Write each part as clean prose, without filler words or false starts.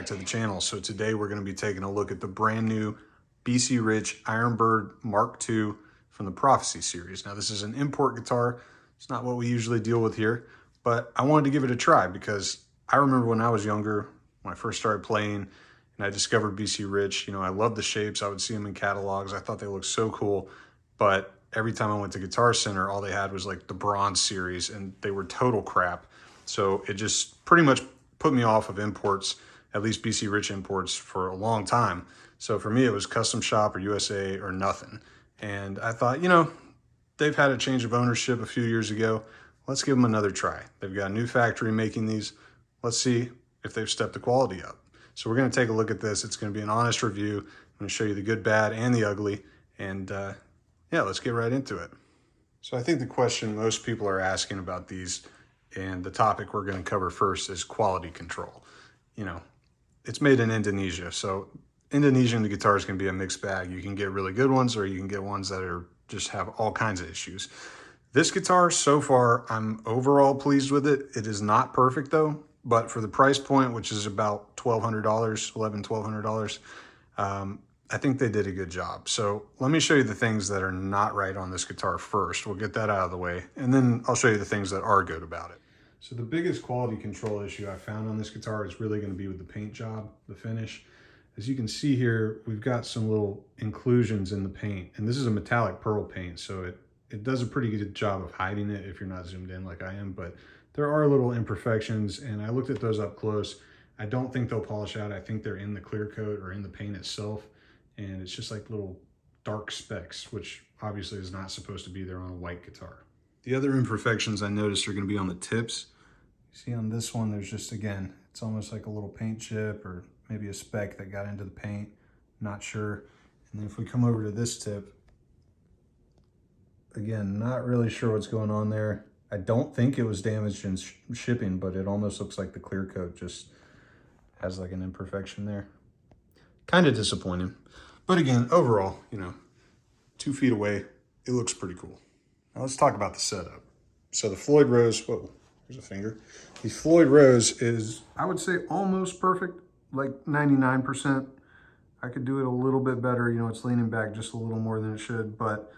back to the channel. So today we're going to be taking a look at the brand new BC Rich Ironbird Mark II from the Prophecy series. Now this is an import guitar. It's not what we usually deal with here, but I wanted to give it a try because I remember when I was younger, when I first started playing and I discovered BC Rich, you know, I loved the shapes. I would see them in catalogs. I thought they looked so cool, but every time I went to Guitar Center, all they had was like the Bronze series and they were total crap. So it just pretty much put me off of imports, at least BC Rich imports, for a long time. So for me, it was custom shop or USA or nothing. And I thought, you know, they've had a change of ownership a few years ago. Let's give them another try. They've got a new factory making these. Let's see if they've stepped the quality up. So we're going to take a look at this. It's going to be an honest review. I'm going to show you the good, bad, and the ugly. And yeah, let's get right into it. So I think the question most people are asking about these, and the topic we're going to cover first, is quality control. You know, it's made in Indonesia, so Indonesian guitars can be a mixed bag. You can get really good ones, or you can get ones that are just have all kinds of issues. This guitar, so far, I'm overall pleased with it. It is not perfect though, but for the price point, which is about $1,200, $1,200, I think they did a good job. So let me show you the things that are not right on this guitar first. We'll get that out of the way, and then I'll show you the things that are good about it. So the biggest quality control issue I found on this guitar is really going to be with the paint job, the finish. As you can see here, we've got some little inclusions in the paint, and this is a metallic pearl paint, so it does a pretty good job of hiding it if you're not zoomed in like I am, but there are little imperfections, and I looked at those up close. I don't think they'll polish out. I think they're in the clear coat or in the paint itself, and it's just like little dark specks, which obviously is not supposed to be there on a white guitar. The other imperfections I noticed are going to be on the tips. You see on this one, there's just, again, it's almost like a little paint chip or maybe a speck that got into the paint, not sure. And then if we come over to this tip, again, not really sure what's going on there. I don't think it was damaged in shipping, but it almost looks like the clear coat just has like an imperfection there. Kind of disappointing. But again, overall, you know, 2 feet away, it looks pretty cool. Now let's talk about the setup. So the Floyd Rose, whoa, there's a finger. The Floyd Rose is, I would say, almost perfect, like 99%. I could do it a little bit better. You know, it's leaning back just a little more than it should, but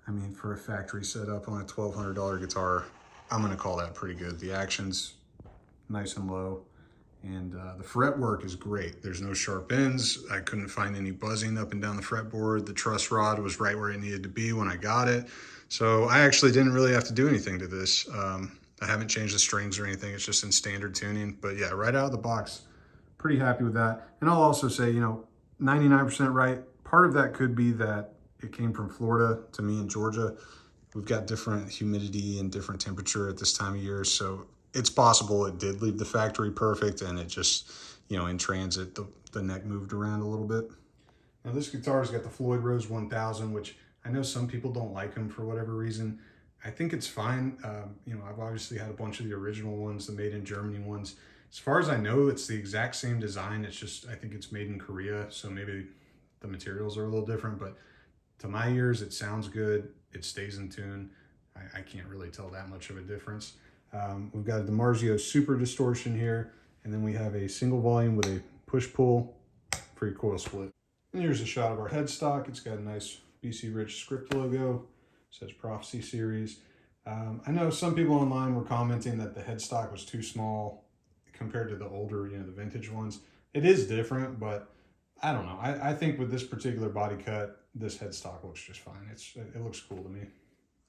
I mean, for a factory setup on a $1,200 guitar, I'm gonna call that pretty good. The action's nice and low. And the fret work is great. There's no sharp ends. I couldn't find any buzzing up and down the fretboard. The truss rod was right where it needed to be when I got it. So I actually didn't really have to do anything to this. I haven't changed the strings or anything. It's just in standard tuning. But yeah, right out of the box, pretty happy with that. And I'll also say, you know, 99% right. Part of that could be that it came from Florida to me in Georgia. We've got different humidity and different temperature at this time of year. So it's possible it did leave the factory perfect and it just, you know, in transit, the neck moved around a little bit. Now this guitar's got the Floyd Rose 1000, which I know some people don't like them for whatever reason. I think it's fine. You know, I've obviously had a bunch of the original ones, the made in Germany ones. As far as I know, it's the exact same design. It's just, I think it's made in Korea. So maybe the materials are a little different, but to my ears, it sounds good. It stays in tune. I can't really tell that much of a difference. We've got the DiMarzio Super Distortion here, and then we have a single volume with a push-pull for your coil split. And here's a shot of our headstock. It's got a nice BC Rich script logo. It says Prophecy Series. I know some people online were commenting that the headstock was too small compared to the older, you know, the vintage ones. It is different, but I don't know. I think with this particular body cut, this headstock looks just fine. It looks cool to me.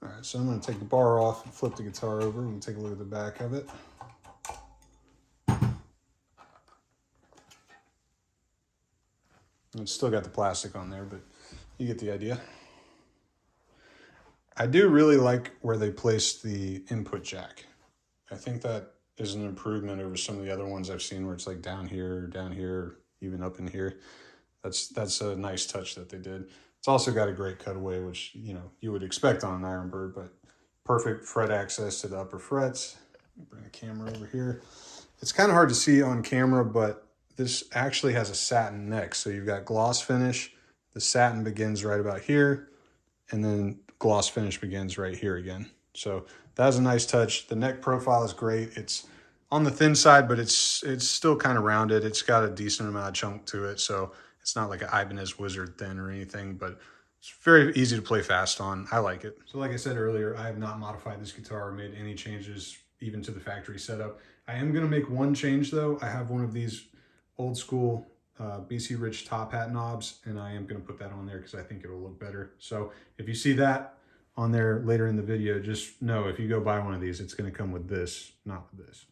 All right, so I'm going to take the bar off and flip the guitar over and take a look at the back of it. It's still got the plastic on there, but you get the idea. I do really like where they placed the input jack. I think that is an improvement over some of the other ones I've seen where it's like down here, even up in here. That's a nice touch that they did. It's also got a great cutaway, which, you know, you would expect on an Ironbird, but perfect fret access to the upper frets. Bring the camera over here. It's kind of hard to see on camera, but this actually has a satin neck. So you've got gloss finish. The satin begins right about here, and then gloss finish begins right here again. So that was a nice touch. The neck profile is great. It's on the thin side, but it's still kind of rounded. It's got a decent amount of chunk to it, so it's not like an Ibanez Wizard thin or anything, but it's very easy to play fast on. I like it. So like I said earlier, I have not modified this guitar or made any changes even to the factory setup. I am going to make one change though. I have one of these old school BC Rich top hat knobs, and I am going to put that on there because I think it will look better. So if you see that on there later in the video, just know if you go buy one of these, it's going to come with this, not with this.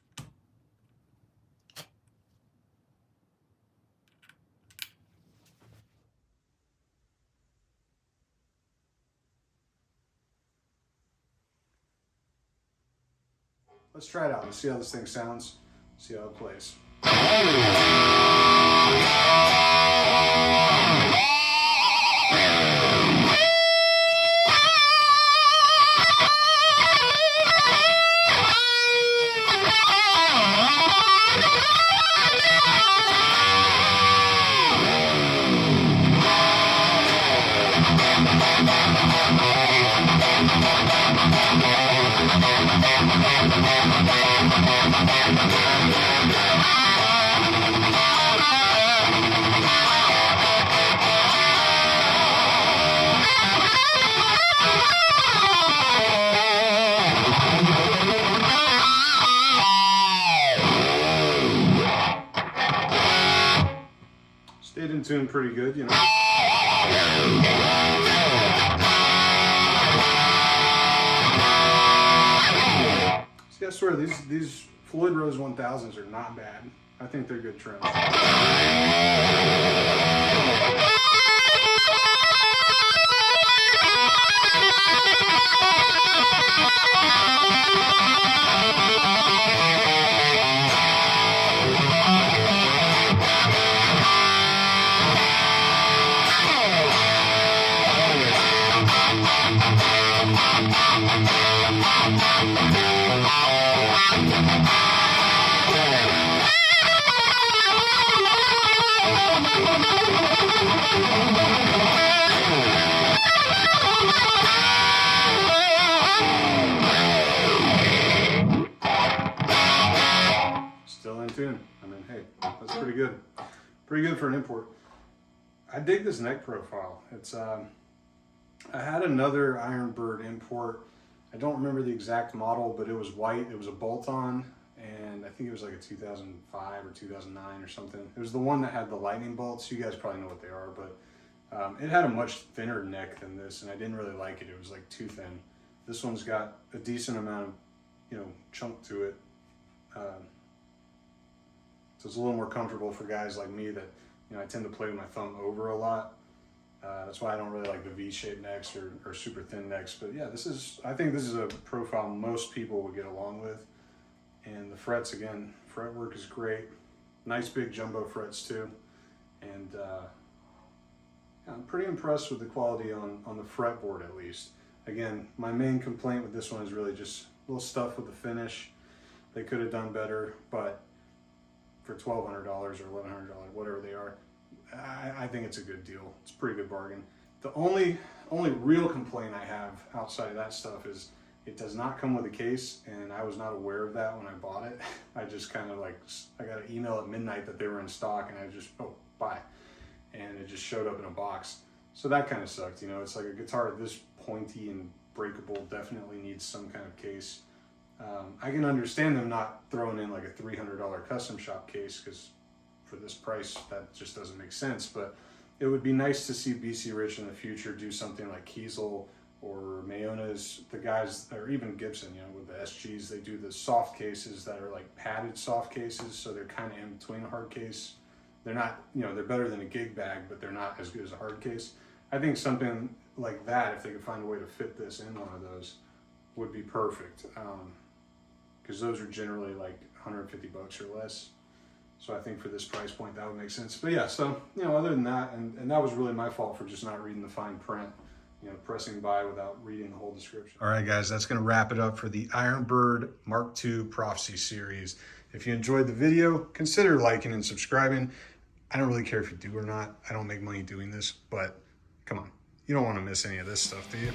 Let's try it out. Let's see how this thing sounds. See how it plays. Stayed in tune pretty good, you know. See, I swear these Floyd Rose 1000s are not bad. I think they're good trims. Still in tune. I mean, hey, that's pretty good. Pretty good for an import. I dig this neck profile. It's I had another Ironbird import. I don't remember the exact model, but it was white. It was a bolt-on, and I think it was like a 2005 or 2009 or something. It was the one that had the lightning bolts. You guys probably know what they are, but it had a much thinner neck than this, and I didn't really like it. It was like too thin. This one's got a decent amount of, you know, chunk to it. So it's a little more comfortable for guys like me that, you know, I tend to play with my thumb over a lot. That's why I don't really like the V-shaped necks or super thin necks. But yeah, I think this is a profile most people would get along with. And the frets, again, fretwork is great. Nice big jumbo frets too. And I'm pretty impressed with the quality on the fretboard at least. Again, my main complaint with this one is really just little stuff with the finish. They could have done better, but for $1,200 or $1,100, whatever they are, I think it's a good deal. It's a pretty good bargain. The only real complaint I have outside of that stuff is it does not come with a case, and I was not aware of that when I bought it. I just kind of like, I got an email at midnight that they were in stock, and I just, oh, buy. And it just showed up in a box. So that kind of sucked, you know. It's like a guitar this pointy and breakable definitely needs some kind of case. I can understand them not throwing in like a $300 custom shop case, because for this price that just doesn't make sense. But it would be nice to see BC Rich in the future do something like Kiesel or Mayona's, the guys, or even Gibson, you know, with the SGs, they do the soft cases that are like padded soft cases, so they're kind of in between a hard case. They're not, you know, they're better than a gig bag, but they're not as good as a hard case. I think something like that, if they could find a way to fit this in one of those, would be perfect. Because those are generally like 150 bucks or less. So I think for this price point, that would make sense. But yeah, so, you know, other than that, and that was really my fault for just not reading the fine print, you know, pressing by without reading the whole description. All right, guys, that's going to wrap it up for the Ironbird Mark II Prophecy series. If you enjoyed the video, consider liking and subscribing. I don't really care if you do or not. I don't make money doing this, but come on. You don't want to miss any of this stuff, do you?